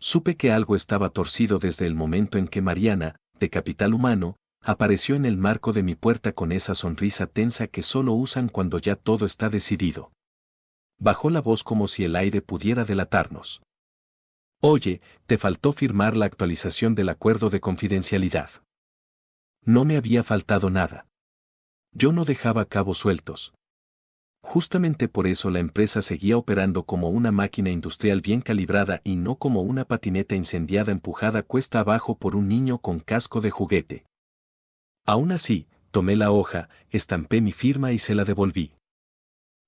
Supe que algo estaba torcido desde el momento en que Mariana, de capital humano, apareció en el marco de mi puerta con esa sonrisa tensa que solo usan cuando ya todo está decidido. Bajó la voz como si el aire pudiera delatarnos. Oye, te faltó firmar la actualización del acuerdo de confidencialidad. No me había faltado nada. Yo no dejaba cabos sueltos. Justamente por eso la empresa seguía operando como una máquina industrial bien calibrada y no como una patineta incendiada empujada cuesta abajo por un niño con casco de juguete. Aún así, tomé la hoja, estampé mi firma y se la devolví.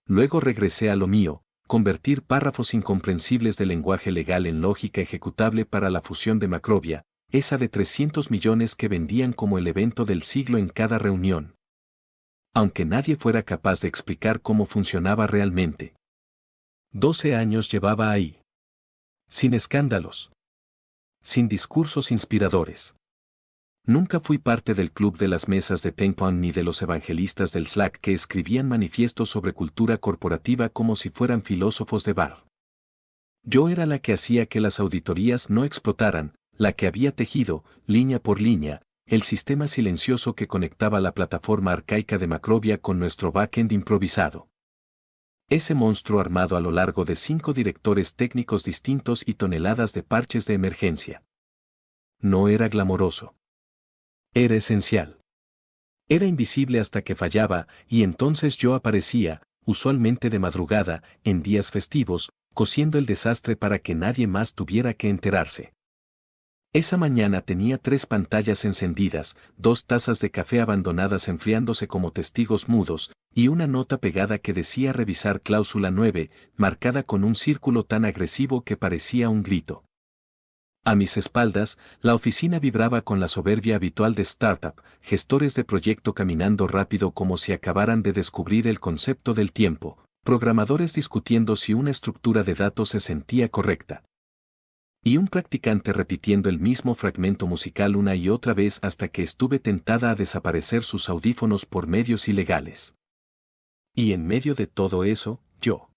Luego regresé a lo mío, convertir párrafos incomprensibles de lenguaje legal en lógica ejecutable para la fusión de Macrovia, esa de 300 millones que vendían como el evento del siglo en cada reunión. Aunque nadie fuera capaz de explicar cómo funcionaba realmente. 12 años llevaba ahí. Sin escándalos. Sin discursos inspiradores. Nunca fui parte del club de las mesas de ping-pong ni de los evangelistas del Slack que escribían manifiestos sobre cultura corporativa como si fueran filósofos de bar. Yo era la que hacía que las auditorías no explotaran, la que había tejido, línea por línea, el sistema silencioso que conectaba la plataforma arcaica de Macrovia con nuestro backend improvisado. Ese monstruo armado a lo largo de 5 directores técnicos distintos y toneladas de parches de emergencia. No era glamoroso. Era esencial. Era invisible hasta que fallaba, y entonces yo aparecía, usualmente de madrugada, en días festivos, cosiendo el desastre para que nadie más tuviera que enterarse. Esa mañana tenía 3 pantallas encendidas, 2 tazas de café abandonadas enfriándose como testigos mudos, y una nota pegada que decía revisar cláusula 9, marcada con un círculo tan agresivo que parecía un grito. A mis espaldas, la oficina vibraba con la soberbia habitual de startup, gestores de proyecto caminando rápido como si acabaran de descubrir el concepto del tiempo, programadores discutiendo si una estructura de datos se sentía correcta. Y un practicante repitiendo el mismo fragmento musical una y otra vez hasta que estuve tentada a desaparecer sus audífonos por medios ilegales. Y en medio de todo eso, yo.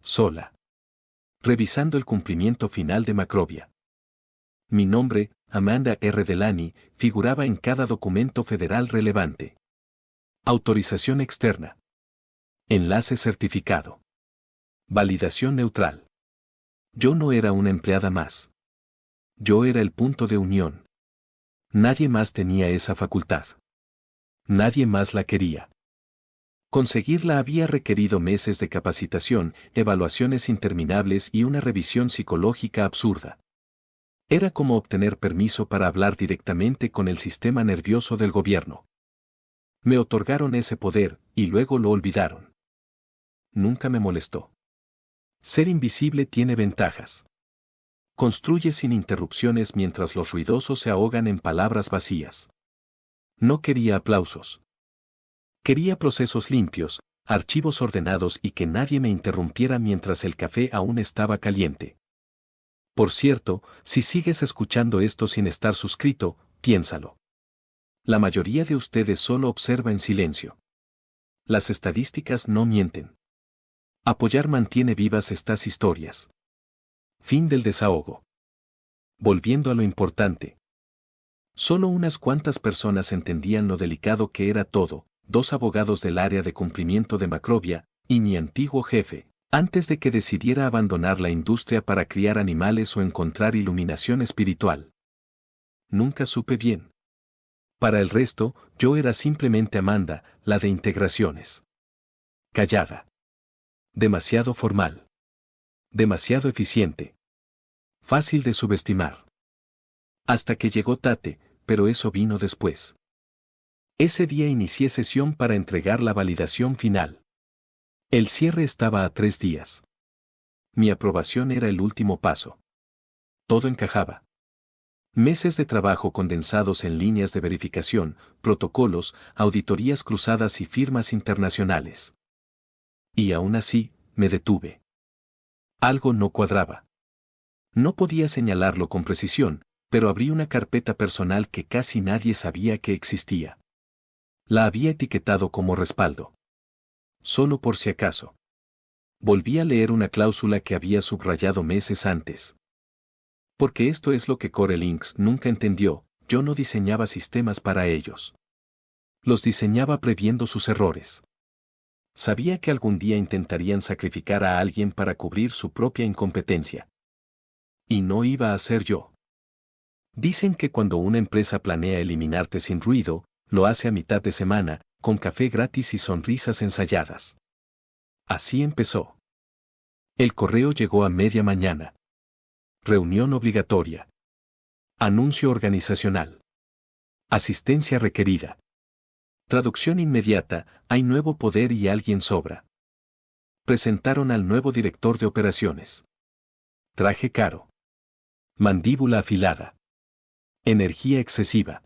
Sola. Revisando el cumplimiento final de Macrovia. Mi nombre, Amanda R. Delany, figuraba en cada documento federal relevante. Autorización externa. Enlace certificado. Validación neutral. Yo no era una empleada más. Yo era el punto de unión. Nadie más tenía esa facultad. Nadie más la quería. Conseguirla había requerido meses de capacitación, evaluaciones interminables y una revisión psicológica absurda. Era como obtener permiso para hablar directamente con el sistema nervioso del gobierno. Me otorgaron ese poder, y luego lo olvidaron. Nunca me molestó. Ser invisible tiene ventajas. Construye sin interrupciones mientras los ruidosos se ahogan en palabras vacías. No quería aplausos. Quería procesos limpios, archivos ordenados y que nadie me interrumpiera mientras el café aún estaba caliente. Por cierto, si sigues escuchando esto sin estar suscrito, piénsalo. La mayoría de ustedes solo observa en silencio. Las estadísticas no mienten. Apoyar mantiene vivas estas historias. Fin del desahogo. Volviendo a lo importante. Solo unas cuantas personas entendían lo delicado que era todo, 2 abogados del área de cumplimiento de Macrovia, y mi antiguo jefe, antes de que decidiera abandonar la industria para criar animales o encontrar iluminación espiritual. Nunca supe bien. Para el resto, yo era simplemente Amanda, la de integraciones. Callada. Demasiado formal. Demasiado eficiente. Fácil de subestimar. Hasta que llegó Tate, pero eso vino después. Ese día inicié sesión para entregar la validación final. El cierre estaba a 3 días. Mi aprobación era el último paso. Todo encajaba. Meses de trabajo condensados en líneas de verificación, protocolos, auditorías cruzadas y firmas internacionales. Y aún así, me detuve. Algo no cuadraba. No podía señalarlo con precisión, pero abrí una carpeta personal que casi nadie sabía que existía. La había etiquetado como respaldo. Solo por si acaso. Volví a leer una cláusula que había subrayado meses antes. Porque esto es lo que Core Linux nunca entendió, yo no diseñaba sistemas para ellos. Los diseñaba previendo sus errores. Sabía que algún día intentarían sacrificar a alguien para cubrir su propia incompetencia. Y no iba a ser yo. Dicen que cuando una empresa planea eliminarte sin ruido, lo hace a mitad de semana, con café gratis y sonrisas ensayadas. Así empezó. El correo llegó a media mañana. Reunión obligatoria. Anuncio organizacional. Asistencia requerida. Traducción inmediata, hay nuevo poder y alguien sobra. Presentaron al nuevo director de operaciones. Traje caro. Mandíbula afilada. Energía excesiva.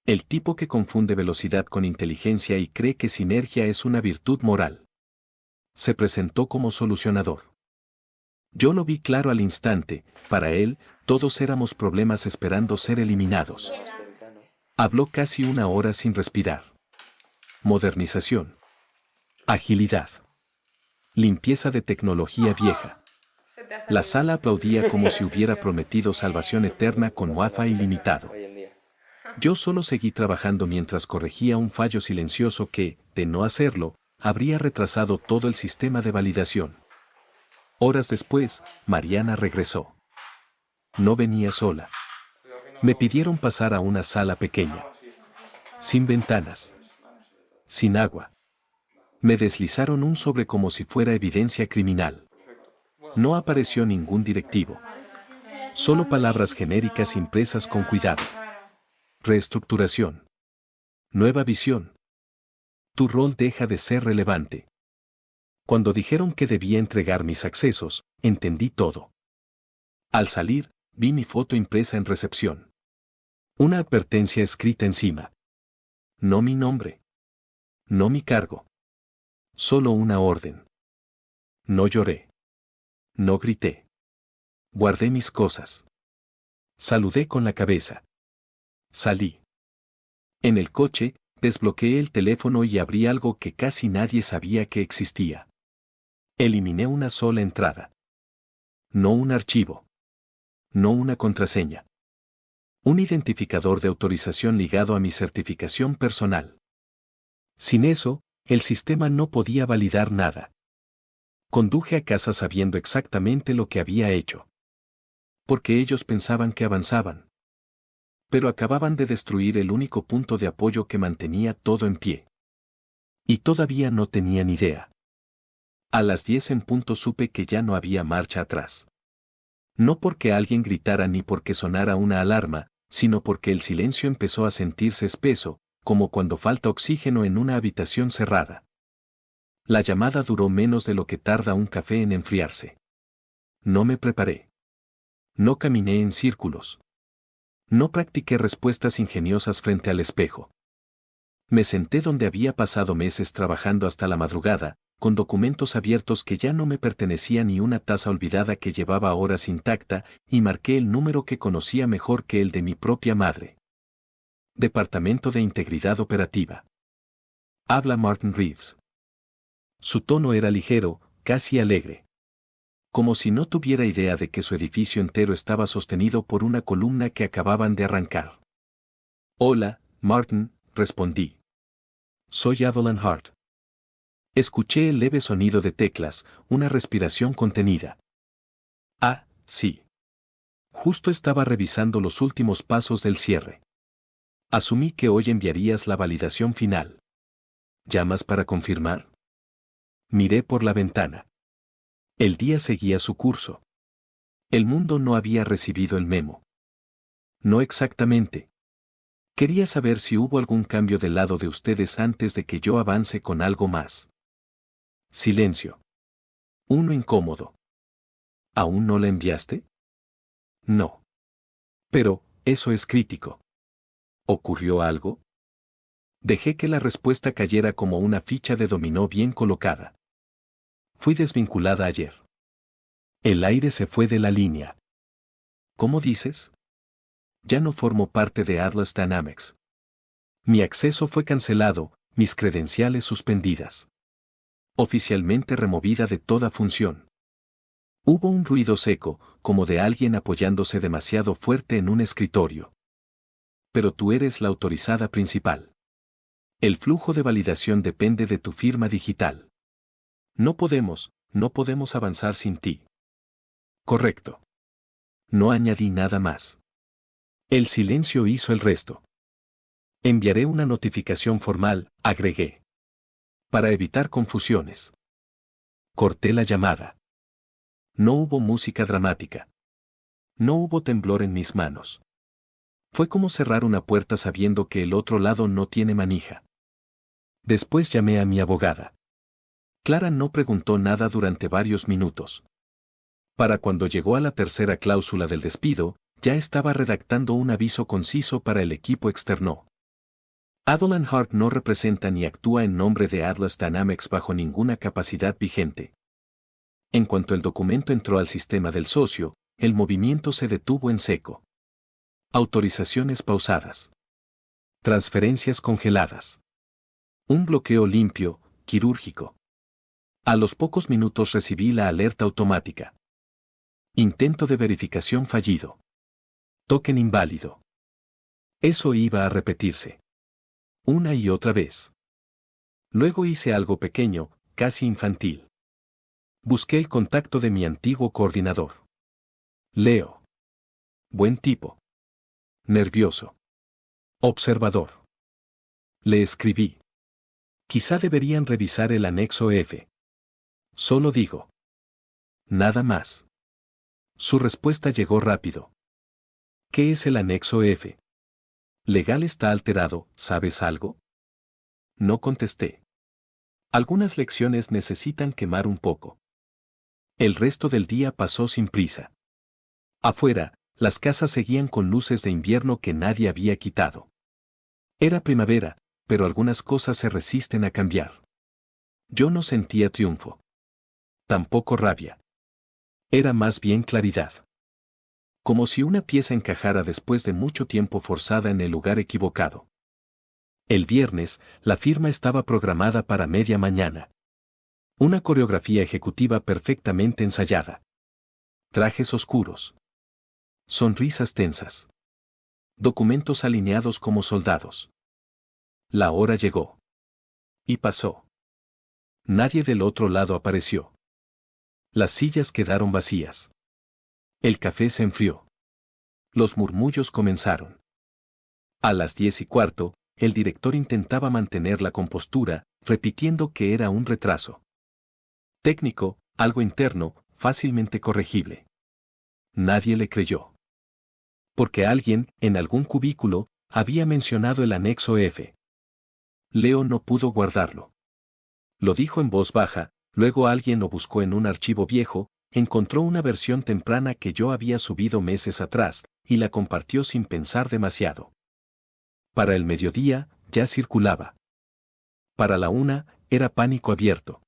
El tipo que confunde velocidad con inteligencia y cree que sinergia es una virtud moral. Se presentó como solucionador. Yo lo vi claro al instante, para él, todos éramos problemas esperando ser eliminados. Habló casi una hora sin respirar. Modernización. Agilidad. Limpieza de tecnología vieja. La sala aplaudía como si hubiera prometido salvación eterna con Wi-Fi ilimitado. Yo solo seguí trabajando mientras corregía un fallo silencioso que, de no hacerlo, habría retrasado todo el sistema de validación. Horas después, Mariana regresó. No venía sola. Me pidieron pasar a una sala pequeña. Sin ventanas. Sin agua. Me deslizaron un sobre como si fuera evidencia criminal. No apareció ningún directivo. Solo palabras genéricas impresas con cuidado. Reestructuración. Nueva visión. Tu rol deja de ser relevante. Cuando dijeron que debía entregar mis accesos, entendí todo. Al salir, vi mi foto impresa en recepción. Una advertencia escrita encima. No mi nombre. No mi cargo. Solo una orden. No lloré. No grité. Guardé mis cosas. Saludé con la cabeza. Salí. En el coche, desbloqueé el teléfono y abrí algo que casi nadie sabía que existía. Eliminé una sola entrada. No un archivo. No una contraseña. Un identificador de autorización ligado a mi certificación personal. Sin eso, el sistema no podía validar nada. Conduje a casa sabiendo exactamente lo que había hecho. Porque ellos pensaban que avanzaban. Pero acababan de destruir el único punto de apoyo que mantenía todo en pie. Y todavía no tenían idea. A las 10 en punto supe que ya no había marcha atrás. No porque alguien gritara ni porque sonara una alarma, sino porque el silencio empezó a sentirse espeso, como cuando falta oxígeno en una habitación cerrada. La llamada duró menos de lo que tarda un café en enfriarse. No me preparé. No caminé en círculos. No practiqué respuestas ingeniosas frente al espejo. Me senté donde había pasado meses trabajando hasta la madrugada, con documentos abiertos que ya no me pertenecían y una taza olvidada que llevaba horas intacta, y marqué el número que conocía mejor que el de mi propia madre. Departamento de Integridad Operativa. Habla Martin Reeves. Su tono era ligero, casi alegre. Como si no tuviera idea de que su edificio entero estaba sostenido por una columna que acababan de arrancar. Hola, Martin, respondí. Soy Evelyn Hart. Escuché el leve sonido de teclas, una respiración contenida. Ah, sí. Justo estaba revisando los últimos pasos del cierre. Asumí que hoy enviarías la validación final. ¿Llamas para confirmar? Miré por la ventana. El día seguía su curso. El mundo no había recibido el memo. No exactamente. Quería saber si hubo algún cambio del lado de ustedes antes de que yo avance con algo más. Silencio. Uno incómodo. ¿Aún no la enviaste? No. Pero, eso es crítico. ¿Ocurrió algo? Dejé que la respuesta cayera como una ficha de dominó bien colocada. Fui desvinculada ayer. El aire se fue de la línea. ¿Cómo dices? Ya no formo parte de Atlas Dynamics. Mi acceso fue cancelado, mis credenciales suspendidas. Oficialmente removida de toda función. Hubo un ruido seco, como de alguien apoyándose demasiado fuerte en un escritorio. Pero tú eres la autorizada principal. El flujo de validación depende de tu firma digital. No podemos avanzar sin ti. Correcto. No añadí nada más. El silencio hizo el resto. Enviaré una notificación formal, agregué. Para evitar confusiones. Corté la llamada. No hubo música dramática. No hubo temblor en mis manos. Fue como cerrar una puerta sabiendo que el otro lado no tiene manija. Después llamé a mi abogada. Clara no preguntó nada durante varios minutos. Para cuando llegó a la tercera cláusula del despido, ya estaba redactando un aviso conciso para el equipo externo. Adeline Hart no representa ni actúa en nombre de Atlas Dynamics bajo ninguna capacidad vigente. En cuanto el documento entró al sistema del socio, el movimiento se detuvo en seco. Autorizaciones pausadas. Transferencias congeladas. Un bloqueo limpio, quirúrgico. A los pocos minutos recibí la alerta automática. Intento de verificación fallido. Token inválido. Eso iba a repetirse. Una y otra vez. Luego hice algo pequeño, casi infantil. Busqué el contacto de mi antiguo coordinador. Leo. Buen tipo. Nervioso. Observador. Le escribí. Quizá deberían revisar el anexo F. Solo digo. Nada más. Su respuesta llegó rápido. ¿Qué es el anexo F? Legal está alterado, ¿sabes algo? No contesté. Algunas lecciones necesitan quemar un poco. El resto del día pasó sin prisa. Afuera, las casas seguían con luces de invierno que nadie había quitado. Era primavera, pero algunas cosas se resisten a cambiar. Yo no sentía triunfo. Tampoco rabia. Era más bien claridad. Como si una pieza encajara después de mucho tiempo forzada en el lugar equivocado. El viernes, la firma estaba programada para media mañana. Una coreografía ejecutiva perfectamente ensayada. Trajes oscuros. Sonrisas tensas. Documentos alineados como soldados. La hora llegó. Y pasó. Nadie del otro lado apareció. Las sillas quedaron vacías. El café se enfrió. Los murmullos comenzaron. A las 10:15, el director intentaba mantener la compostura, repitiendo que era un retraso técnico, algo interno, fácilmente corregible. Nadie le creyó. Porque alguien, en algún cubículo, había mencionado el anexo F. Leo no pudo guardarlo. Lo dijo en voz baja, luego alguien lo buscó en un archivo viejo, encontró una versión temprana que yo había subido meses atrás, y la compartió sin pensar demasiado. Para el mediodía, ya circulaba. Para la 1, era pánico abierto.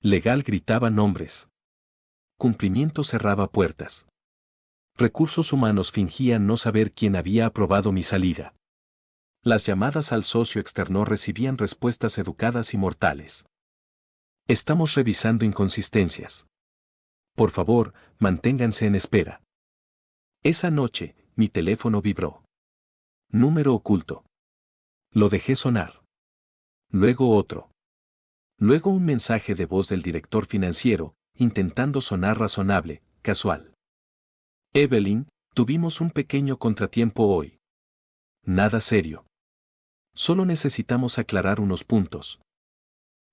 Legal gritaba nombres. Cumplimiento cerraba puertas. Recursos humanos fingían no saber quién había aprobado mi salida. Las llamadas al socio externo recibían respuestas educadas y mortales. Estamos revisando inconsistencias. Por favor, manténganse en espera. Esa noche, mi teléfono vibró. Número oculto. Lo dejé sonar. Luego otro. Luego un mensaje de voz del director financiero, intentando sonar razonable, casual. Evelyn, tuvimos un pequeño contratiempo hoy. Nada serio. Solo necesitamos aclarar unos puntos.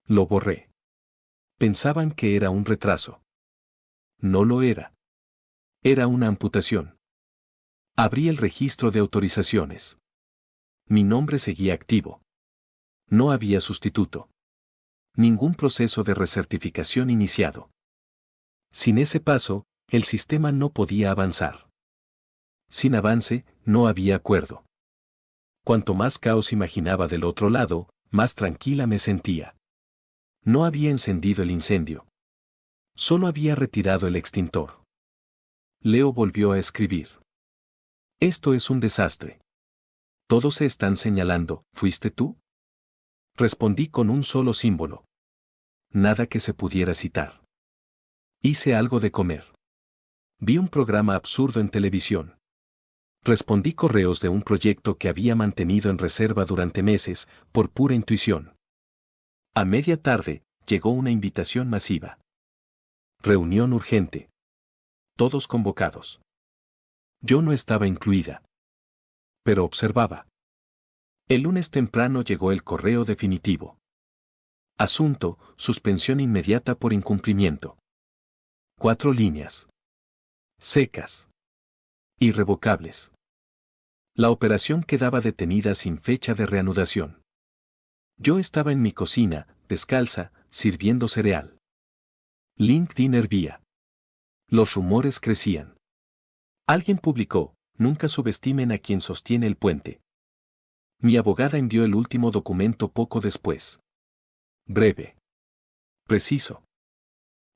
Lo borré. Pensaban que era un retraso. No lo era. Era una amputación. Abrí el registro de autorizaciones. Mi nombre seguía activo. No había sustituto. Ningún proceso de recertificación iniciado. Sin ese paso, el sistema no podía avanzar. Sin avance, no había acuerdo. Cuanto más caos imaginaba del otro lado, más tranquila me sentía. No había encendido el incendio. Solo había retirado el extintor. Leo volvió a escribir. Esto es un desastre. Todos se están señalando, ¿fuiste tú? Respondí con un solo símbolo. Nada que se pudiera citar. Hice algo de comer. Vi un programa absurdo en televisión. Respondí correos de un proyecto que había mantenido en reserva durante meses, por pura intuición. A media tarde, llegó una invitación masiva. Reunión urgente. Todos convocados. Yo no estaba incluida. Pero observaba. El lunes temprano llegó el correo definitivo. Asunto: suspensión inmediata por incumplimiento. 4 líneas. Secas. Irrevocables. La operación quedaba detenida sin fecha de reanudación. Yo estaba en mi cocina, descalza, sirviendo cereal. LinkedIn hervía. Los rumores crecían. Alguien publicó: nunca subestimen a quien sostiene el puente. Mi abogada envió el último documento poco después. Breve. Preciso.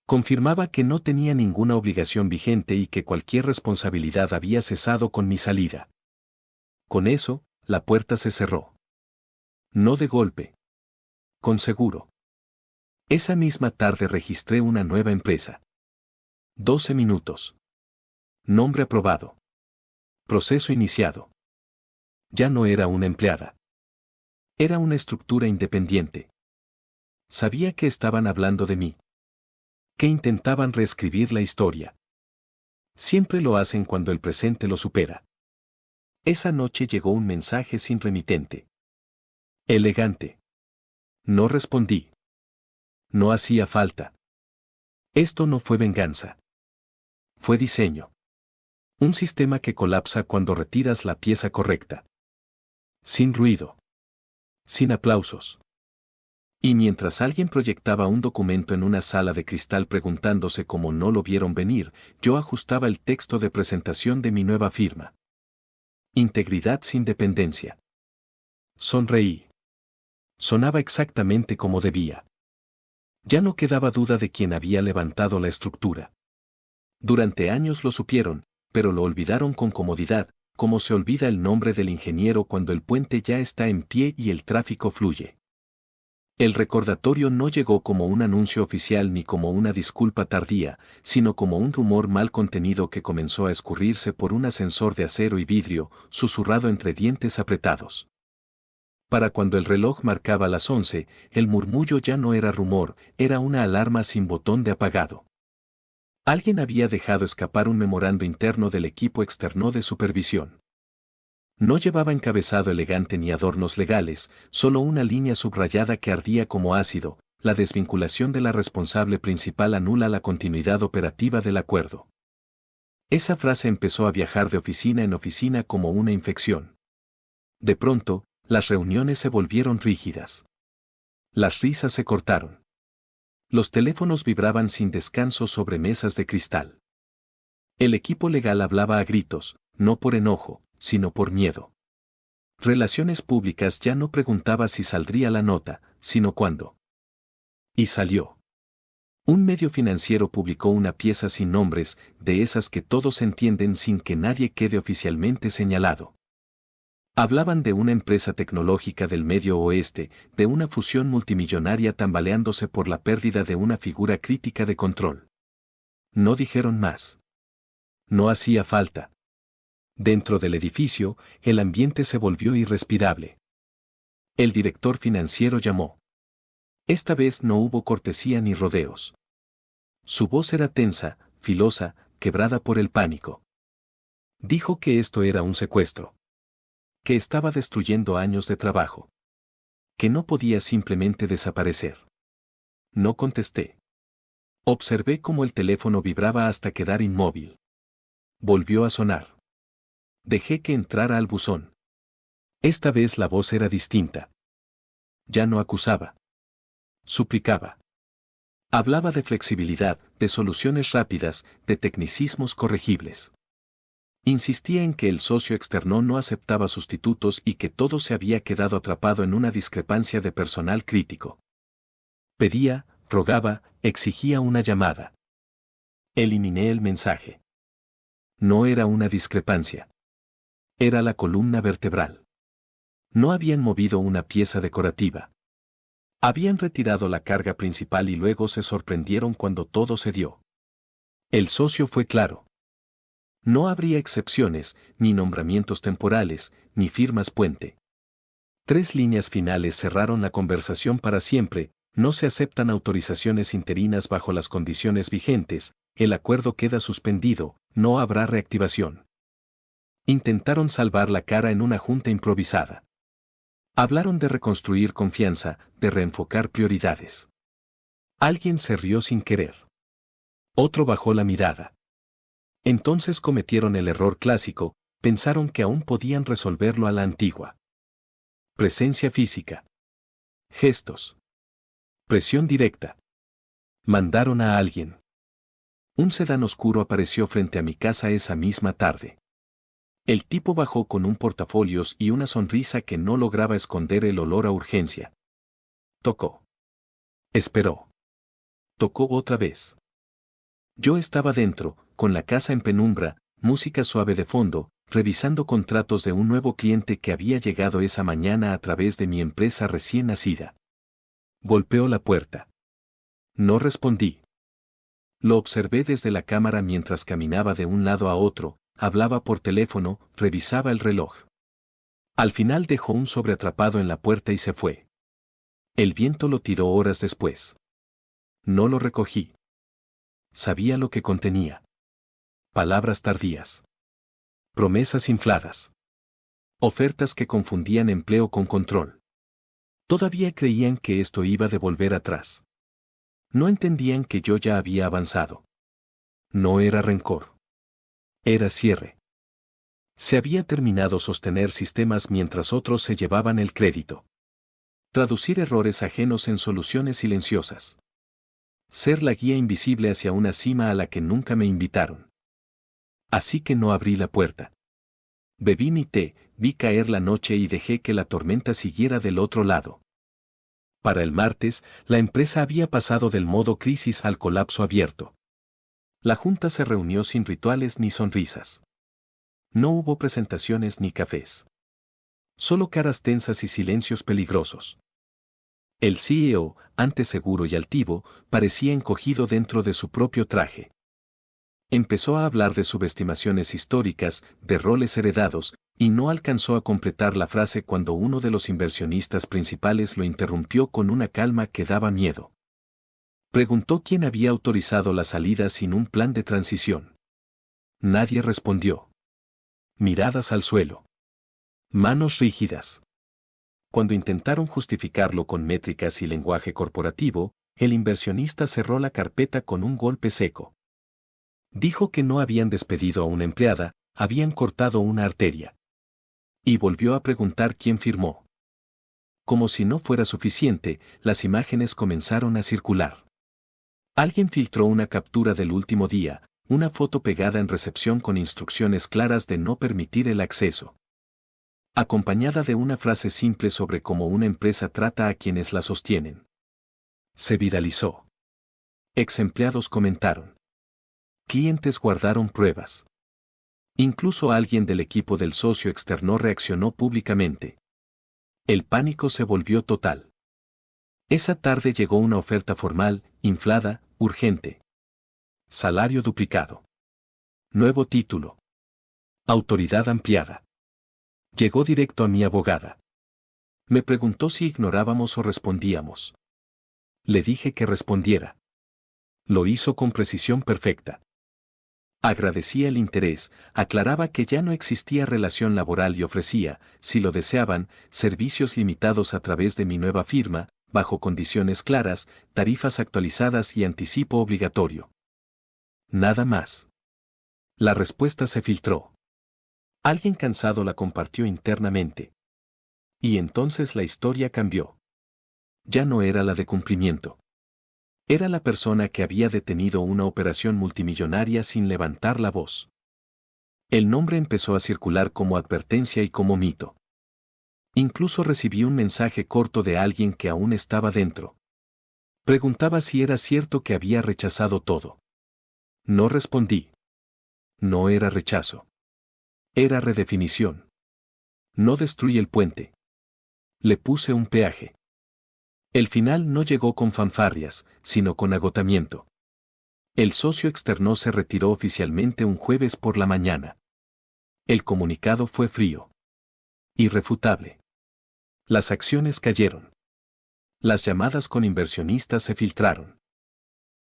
Confirmaba que no tenía ninguna obligación vigente y que cualquier responsabilidad había cesado con mi salida. Con eso, la puerta se cerró. No de golpe. Con seguro. Esa misma tarde registré una nueva empresa. 12 minutos. Nombre aprobado. Proceso iniciado. Ya no era una empleada. Era una estructura independiente. Sabía que estaban hablando de mí. Que intentaban reescribir la historia. Siempre lo hacen cuando el presente lo supera. Esa noche llegó un mensaje sin remitente. Elegante. No respondí. No hacía falta. Esto no fue venganza. Fue diseño. Un sistema que colapsa cuando retiras la pieza correcta. Sin ruido. Sin aplausos. Y mientras alguien proyectaba un documento en una sala de cristal preguntándose cómo no lo vieron venir, yo ajustaba el texto de presentación de mi nueva firma. Integridad sin dependencia. Sonreí. Sonaba exactamente como debía. Ya no quedaba duda de quién había levantado la estructura. Durante años lo supieron, pero lo olvidaron con comodidad, como se olvida el nombre del ingeniero cuando el puente ya está en pie y el tráfico fluye. El recordatorio no llegó como un anuncio oficial ni como una disculpa tardía, sino como un rumor mal contenido que comenzó a escurrirse por un ascensor de acero y vidrio, susurrado entre dientes apretados. Para cuando el reloj marcaba las 11, el murmullo ya no era rumor, era una alarma sin botón de apagado. Alguien había dejado escapar un memorando interno del equipo externo de supervisión. No llevaba encabezado elegante ni adornos legales, solo una línea subrayada que ardía como ácido: la desvinculación de la responsable principal anula la continuidad operativa del acuerdo. Esa frase empezó a viajar de oficina en oficina como una infección. De pronto, las reuniones se volvieron rígidas. Las risas se cortaron. Los teléfonos vibraban sin descanso sobre mesas de cristal. El equipo legal hablaba a gritos, no por enojo, sino por miedo. Relaciones públicas ya no preguntaba si saldría la nota, sino cuándo. Y salió. Un medio financiero publicó una pieza sin nombres, de esas que todos entienden sin que nadie quede oficialmente señalado. Hablaban de una empresa tecnológica del Medio Oeste, de una fusión multimillonaria tambaleándose por la pérdida de una figura crítica de control. No dijeron más. No hacía falta. Dentro del edificio, el ambiente se volvió irrespirable. El director financiero llamó. Esta vez no hubo cortesía ni rodeos. Su voz era tensa, filosa, quebrada por el pánico. Dijo que esto era un secuestro. Que estaba destruyendo años de trabajo. Que no podía simplemente desaparecer. No contesté. Observé cómo el teléfono vibraba hasta quedar inmóvil. Volvió a sonar. Dejé que entrara al buzón. Esta vez la voz era distinta. Ya no acusaba. Suplicaba. Hablaba de flexibilidad, de soluciones rápidas, de tecnicismos corregibles. Insistía en que el socio externo no aceptaba sustitutos y que todo se había quedado atrapado en una discrepancia de personal crítico. Pedía, rogaba, exigía una llamada. Eliminé el mensaje. No era una discrepancia. Era la columna vertebral. No habían movido una pieza decorativa. Habían retirado la carga principal y luego se sorprendieron cuando todo se dio. El socio fue claro. No habría excepciones, ni nombramientos temporales, ni firmas puente. 3 líneas finales cerraron la conversación para siempre: no se aceptan autorizaciones interinas bajo las condiciones vigentes, el acuerdo queda suspendido, no habrá reactivación. Intentaron salvar la cara en una junta improvisada. Hablaron de reconstruir confianza, de reenfocar prioridades. Alguien se rió sin querer. Otro bajó la mirada. Entonces cometieron el error clásico, pensaron que aún podían resolverlo a la antigua. Presencia física. Gestos. Presión directa. Mandaron a alguien. Un sedán oscuro apareció frente a mi casa esa misma tarde. El tipo bajó con un portafolios y una sonrisa que no lograba esconder el olor a urgencia. Tocó. Esperó. Tocó otra vez. Yo estaba dentro, con la casa en penumbra, música suave de fondo, revisando contratos de un nuevo cliente que había llegado esa mañana a través de mi empresa recién nacida. Golpeó la puerta. No respondí. Lo observé desde la cámara mientras caminaba de un lado a otro, hablaba por teléfono, revisaba el reloj. Al final dejó un sobre atrapado en la puerta y se fue. El viento lo tiró horas después. No lo recogí. Sabía lo que contenía. Palabras tardías. Promesas infladas. Ofertas que confundían empleo con control. Todavía creían que esto iba de volver atrás. No entendían que yo ya había avanzado. No era rencor. Era cierre. Se había terminado sostener sistemas mientras otros se llevaban el crédito. Traducir errores ajenos en soluciones silenciosas. Ser la guía invisible hacia una cima a la que nunca me invitaron. Así que no abrí la puerta. Bebí mi té, vi caer la noche y dejé que la tormenta siguiera del otro lado. Para el martes, la empresa había pasado del modo crisis al colapso abierto. La junta se reunió sin rituales ni sonrisas. No hubo presentaciones ni cafés. Solo caras tensas y silencios peligrosos. El CEO, antes seguro y altivo, parecía encogido dentro de su propio traje. Empezó a hablar de subestimaciones históricas, de roles heredados, y no alcanzó a completar la frase cuando uno de los inversionistas principales lo interrumpió con una calma que daba miedo. Preguntó quién había autorizado la salida sin un plan de transición. Nadie respondió. Miradas al suelo. Manos rígidas. Cuando intentaron justificarlo con métricas y lenguaje corporativo, el inversionista cerró la carpeta con un golpe seco. Dijo que no habían despedido a una empleada, habían cortado una arteria. Y volvió a preguntar quién firmó. Como si no fuera suficiente, las imágenes comenzaron a circular. Alguien filtró una captura del último día, una foto pegada en recepción con instrucciones claras de no permitir el acceso. Acompañada de una frase simple sobre cómo una empresa trata a quienes la sostienen. Se viralizó. Ex empleados comentaron. Clientes guardaron pruebas. Incluso alguien del equipo del socio externo reaccionó públicamente. El pánico se volvió total. Esa tarde llegó una oferta formal, inflada, urgente. Salario duplicado. Nuevo título. Autoridad ampliada. Llegó directo a mi abogada. Me preguntó si ignorábamos o respondíamos. Le dije que respondiera. Lo hizo con precisión perfecta. Agradecía el interés, aclaraba que ya no existía relación laboral y ofrecía, si lo deseaban, servicios limitados a través de mi nueva firma, bajo condiciones claras, tarifas actualizadas y anticipo obligatorio. Nada más. La respuesta se filtró. Alguien cansado la compartió internamente. Y entonces la historia cambió. Ya no era la de cumplimiento. Era la persona que había detenido una operación multimillonaria sin levantar la voz. El nombre empezó a circular como advertencia y como mito. Incluso recibí un mensaje corto de alguien que aún estaba dentro. Preguntaba si era cierto que había rechazado todo. No respondí. No era rechazo. Era redefinición. No destruí el puente. Le puse un peaje. El final no llegó con fanfarrias, sino con agotamiento. El socio externo se retiró oficialmente un jueves por la mañana. El comunicado fue frío. Irrefutable. Las acciones cayeron. Las llamadas con inversionistas se filtraron.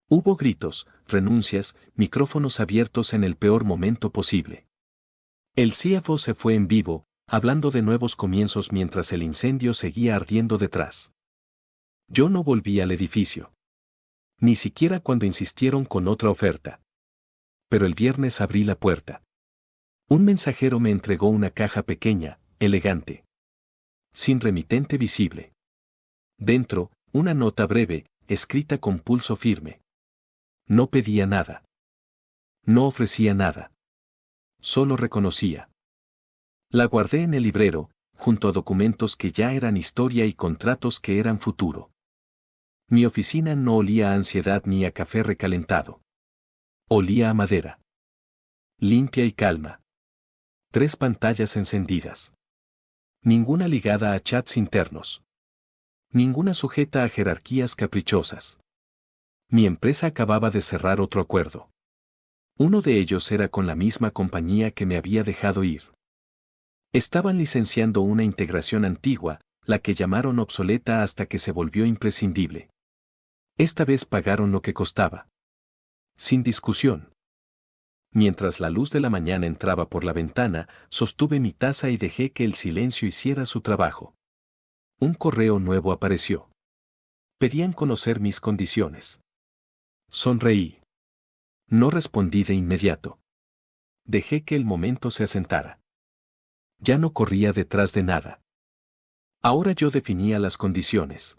Hubo gritos, renuncias, micrófonos abiertos en el peor momento posible. El CFO se fue en vivo, hablando de nuevos comienzos mientras el incendio seguía ardiendo detrás. Yo no volví al edificio. Ni siquiera cuando insistieron con otra oferta. Pero el viernes abrí la puerta. Un mensajero me entregó una caja pequeña, elegante. Sin remitente visible. Dentro, una nota breve, escrita con pulso firme. No pedía nada. No ofrecía nada. Solo reconocía. La guardé en el librero, junto a documentos que ya eran historia y contratos que eran futuro. Mi oficina no olía a ansiedad ni a café recalentado. Olía a madera. Limpia y calma. 3 pantallas encendidas. Ninguna ligada a chats internos. Ninguna sujeta a jerarquías caprichosas. Mi empresa acababa de cerrar otro acuerdo. Uno de ellos era con la misma compañía que me había dejado ir. Estaban licenciando una integración antigua, la que llamaron obsoleta hasta que se volvió imprescindible. Esta vez pagaron lo que costaba. Sin discusión. Mientras la luz de la mañana entraba por la ventana, sostuve mi taza y dejé que el silencio hiciera su trabajo. Un correo nuevo apareció. Pedían conocer mis condiciones. Sonreí. No respondí de inmediato. Dejé que el momento se asentara. Ya no corría detrás de nada. Ahora yo definía las condiciones.